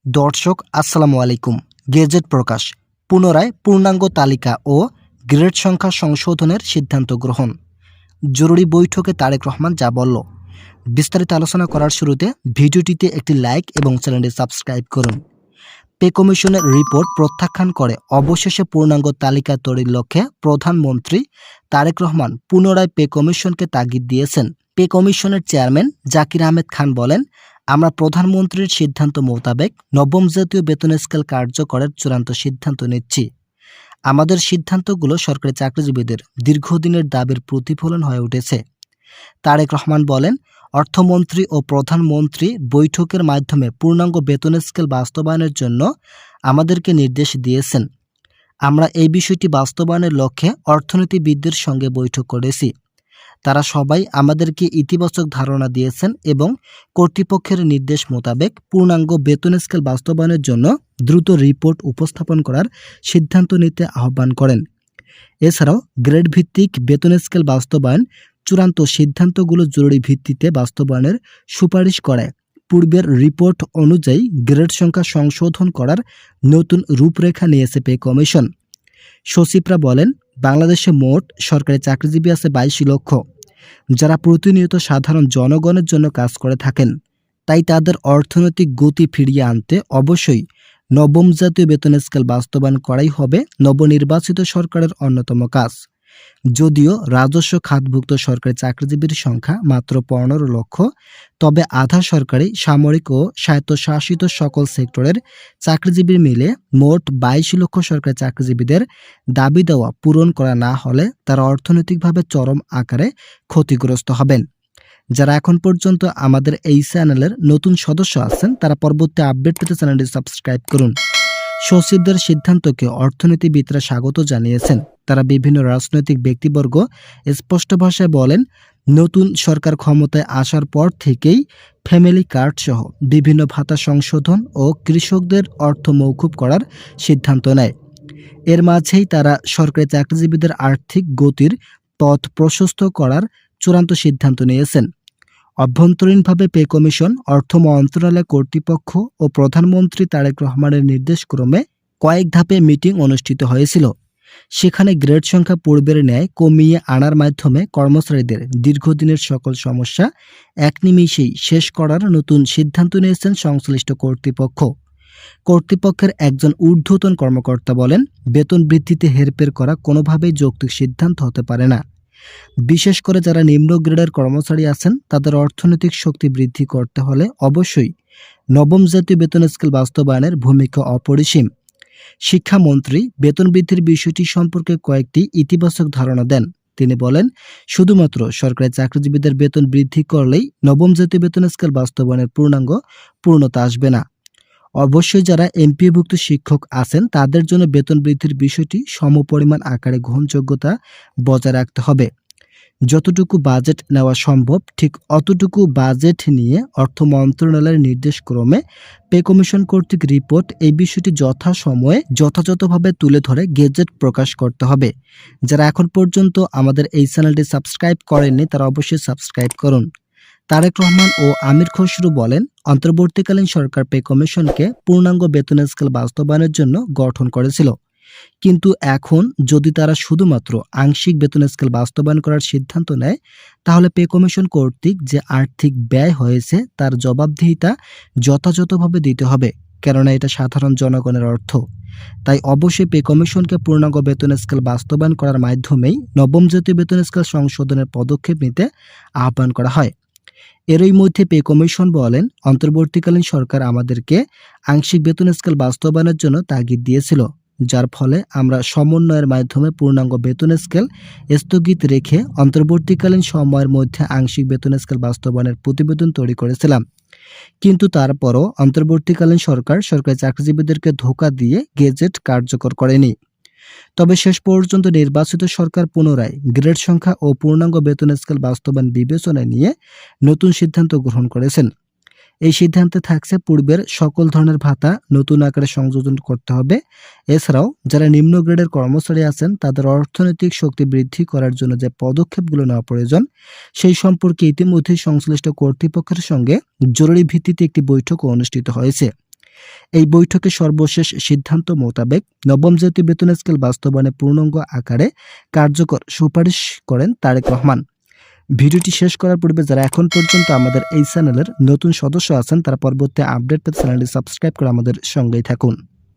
দর্শক আসসালামু আলাইকুম। গেজেট প্রকাশ, পুনরায় পূর্ণাঙ্গ তালিকা ও গ্রেড সংখ্যা সংশোধনের সিদ্ধান্ত গ্রহণ। জরুরি বৈঠকে তারেক রহমান যা বলল, বিস্তারিত আলোচনা করার শুরুতে ভিডিওটিতে একটি লাইক এবং চ্যানেলটি সাবস্ক্রাইব করুন। পে কমিশনের রিপোর্ট প্রত্যাখ্যান করে অবশেষে পূর্ণাঙ্গ তালিকা তৈরির লক্ষ্যে প্রধানমন্ত্রী তারেক রহমান পুনরায় পে কমিশনকে তাগিদ দিয়েছেন। পে কমিশনের চেয়ারম্যান জাকির আহমেদ খান বলেন, আমরা প্রধানমন্ত্রীর সিদ্ধান্ত মোতাবেক নবম জাতীয় বেতন স্কেল কার্যকরের চূড়ান্ত সিদ্ধান্ত নিচ্ছি। আমাদের সিদ্ধান্তগুলো সরকারি চাকরিজীবীদের দীর্ঘদিনের দাবির প্রতিফলন হয়ে উঠেছে। তারেক রহমান বলেন, অর্থমন্ত্রী ও প্রধানমন্ত্রী বৈঠকের মাধ্যমে পূর্ণাঙ্গ বেতন স্কেল বাস্তবায়নের জন্য আমাদেরকে নির্দেশ দিয়েছেন। আমরা এই বিষয়টি বাস্তবায়নের লক্ষ্যে অর্থনীতিবিদদের সঙ্গে বৈঠক করেছি। তারা সবাই আমাদেরকে ইতিবাচক ধারণা দিয়েছেন এবং কর্তৃপক্ষের নির্দেশ মোতাবেক পূর্ণাঙ্গ বেতন স্কেল বাস্তবায়নের জন্য দ্রুত রিপোর্ট উপস্থাপন করার সিদ্ধান্ত নিতে আহ্বান করেন। এছাড়াও গ্রেড ভিত্তিক বেতন স্কেল বাস্তবায়ন চূড়ান্ত সিদ্ধান্তগুলো জরুরি ভিত্তিতে বাস্তবায়নের সুপারিশ করে পূর্বের রিপোর্ট অনুযায়ী গ্রেড সংখ্যা সংশোধন করার নতুন রূপরেখা নিয়েছে পে কমিশন। সচিবরা বলেন, বাংলাদেশে মোট সরকারি চাকরিজীবী আছে 22 লক্ষ, যারা প্রতিনিয়ত সাধারণ জনগণের জন্য কাজ করে থাকেন। তাই তাদের অর্থনৈতিক গতি ফিরিয়ে আনতে অবশ্যই নবম জাতীয় বেতন স্কেল বাস্তবায়ন করাই হবে নবনির্বাচিত সরকারের অন্যতম কাজ। যদিও রাজস্ব খাতভুক্ত সরকারি চাকরিজীবীর সংখ্যা মাত্র 15 লক্ষ, তবে আধা সরকারি, সামরিক ও স্বায়ত্তশাসিত সকল সেক্টরের চাকরিজীবী মিলে মোট 22 লক্ষ সরকারি চাকরিজীবীদের দাবি দেওয়া পূরণ করা না হলে তারা অর্থনৈতিকভাবে চরম আকারে ক্ষতিগ্রস্ত হবেন। যারা এখন পর্যন্ত আমাদের এই চ্যানেলের নতুন সদস্য আছেন, তারা পরবর্তী আপডেট পেতে চ্যানেলটি সাবস্ক্রাইব করুন। সচিবদের সিদ্ধান্তকে অর্থনীতিবিদরা স্বাগত জানিয়েছেন। তারা বিভিন্ন রাজনৈতিক ব্যক্তিবর্গ স্পষ্ট ভাষায় বলেন, নতুন সরকার ক্ষমতায় আসার পর থেকেই ফ্যামিলি কার্ড সহ বিভিন্ন ভাতা সংশোধন ও কৃষকদের অর্থ মওকুফ করার সিদ্ধান্ত নেয়। এর মাঝেই তারা সরকারি চাকরিজীবীদের আর্থিক গতির পথ প্রশস্ত করার চূড়ান্ত সিদ্ধান্ত নিয়েছেন। অভ্যন্তরীণভাবে পে কমিশন, অর্থ মন্ত্রণালয় কর্তৃপক্ষ ও প্রধানমন্ত্রী তারেক রহমানের নির্দেশক্রমে কয়েক ধাপে মিটিং অনুষ্ঠিত হয়েছিল। সেখানে গ্রেড সংখ্যা পূর্বের ন্যায় কমিয়ে আনার মাধ্যমে কর্মচারীদের দীর্ঘদিনের সকল সমস্যা এক নিমেষেই শেষ করার নতুন সিদ্ধান্ত নিয়েছেন সংশ্লিষ্ট কর্তৃপক্ষ। কর্তৃপক্ষের একজন ঊর্ধ্বতন কর্মকর্তা বলেন, বেতন বৃদ্ধিতে হেরফের করা কোনোভাবেই যৌক্তিক সিদ্ধান্ত হতে পারে না। বিশেষ করে যারা নিম্ন গ্রেডের কর্মচারী আছেন, তাদের অর্থনৈতিক শক্তি বৃদ্ধি করতে হলে অবশ্যই নবম জাতীয় বেতন স্কেল বাস্তবায়নের ভূমিকা অপরিসীম। শিক্ষামন্ত্রী বেতন বৃদ্ধির বিষয়টি সম্পর্কে কয়েকটি ইতিবাচক ধারণা দেন। তিনি বলেন, শুধুমাত্র সরকারি চাকরিজীবীদের বেতন বৃদ্ধি করলেই নবম জাতীয় বেতন স্কেল বাস্তবায়নের পূর্ণতা আসবে না। অবশ্যই যারা এমপিওভুক্ত শিক্ষক আছেন, তাদের জন্য বেতন বৃদ্ধির বিষয়টি সমপরিমাণ আকারে গ্রহণযোগ্যতা বজায় রাখতে হবে। যতটুকু বাজেট নেওয়া সম্ভব ঠিক অতটুকু বাজেট নিয়ে অর্থ মন্ত্রণালয়ের নির্দেশক্রমে পে কমিশন কর্তৃক রিপোর্ট এই বিষয়টি যথাসময়ে যথাযথভাবে তুলে ধরে গেজেট প্রকাশ করতে হবে। যারা এখন পর্যন্ত আমাদের এই চ্যানেলটি সাবস্ক্রাইব করেননি, তারা অবশ্যই সাবস্ক্রাইব করুন। তারেক রহমান ও আমির খসরু বলেন, অন্তর্বর্তীকালীন সরকার পে কমিশনকে পূর্ণাঙ্গ বেতন স্কেল বাস্তবায়নের জন্য গঠন করেছিল। কিন্তু এখন যদি তারা শুধুমাত্র আংশিক বেতন স্কেল বাস্তবায়ন করার সিদ্ধান্ত নেয়, তাহলে পে কমিশন কর্তৃক যে আর্থিক ব্যয় হয়েছে তার জবাবদিহিতা যথাযথভাবে দিতে হবে, কেননা এটা সাধারণ জনগণের অর্থ। তাই অবশ্যই পে কমিশনকে পূর্ণাঙ্গ বেতন স্কেল বাস্তবায়ন করার মাধ্যমেই নবম জাতীয় বেতন স্কেল সংশোধনের পদক্ষেপ নিতে আহ্বান করা হয়। এরই মধ্যে পে কমিশন বলেন, অন্তর্বর্তীকালীন সরকার আমাদেরকে আংশিক বেতন স্কেল বাস্তবায়নের জন্য তাগিদ দিয়েছিল, যার ফলে আমরা সমন্বয়ের মাধ্যমে পূর্ণাঙ্গ বেতন স্কেল স্থগিত রেখে অন্তর্বর্তীকালীন সময়ের মধ্যে আংশিক বেতন স্কেল বাস্তবায়নের প্রতিবেদন তৈরি করেছিলাম। কিন্তু তারপরও অন্তর্বর্তীকালীন সরকার সরকারি চাকরিজীবীদেরকে ধোঁকা দিয়ে গেজেট কার্যকর করেনি। তবে শেষ পর্যন্ত নির্বাচিত সরকার পুনরায় গ্রেড সংখ্যা ও পূর্ণাঙ্গ বেতন স্কেল বাস্তবায়ন বিবেচনায় নিয়ে নতুন সিদ্ধান্ত গ্রহণ করেছেন। এই সিদ্ধান্তে থাকছে পূর্বের সকল ধরনের ভাতা নতুন আকারে সংযোজন করতে হবে। এছাড়াও যারা নিম্ন গ্রেডের কর্মচারী আছেন, তাদের অর্থনৈতিক শক্তি বৃদ্ধি করার জন্য যে পদক্ষেপগুলো নেওয়া প্রয়োজন, সেই সম্পর্কে ইতিমধ্যেই সংশ্লিষ্ট কর্তৃপক্ষের সঙ্গে জরুরি ভিত্তিতে একটি বৈঠক অনুষ্ঠিত হয়েছে। এই বৈঠকে সর্বশেষ সিদ্ধান্ত মোতাবেক নবম জাতীয় বেতন স্কেল বাস্তবায়নে পূর্ণাঙ্গ আকারে কার্যকর সুপারিশ করেন তারেক রহমান। ভিডিওটি শেষ করার পূর্বে যারা এখন পর্যন্ত আমাদের এই চ্যানেলের নতুন সদস্য আছেন তারা পরবর্তী আপডেট পেতে চ্যানেলটি সাবস্ক্রাইব করে আমাদের সঙ্গেই থাকুন।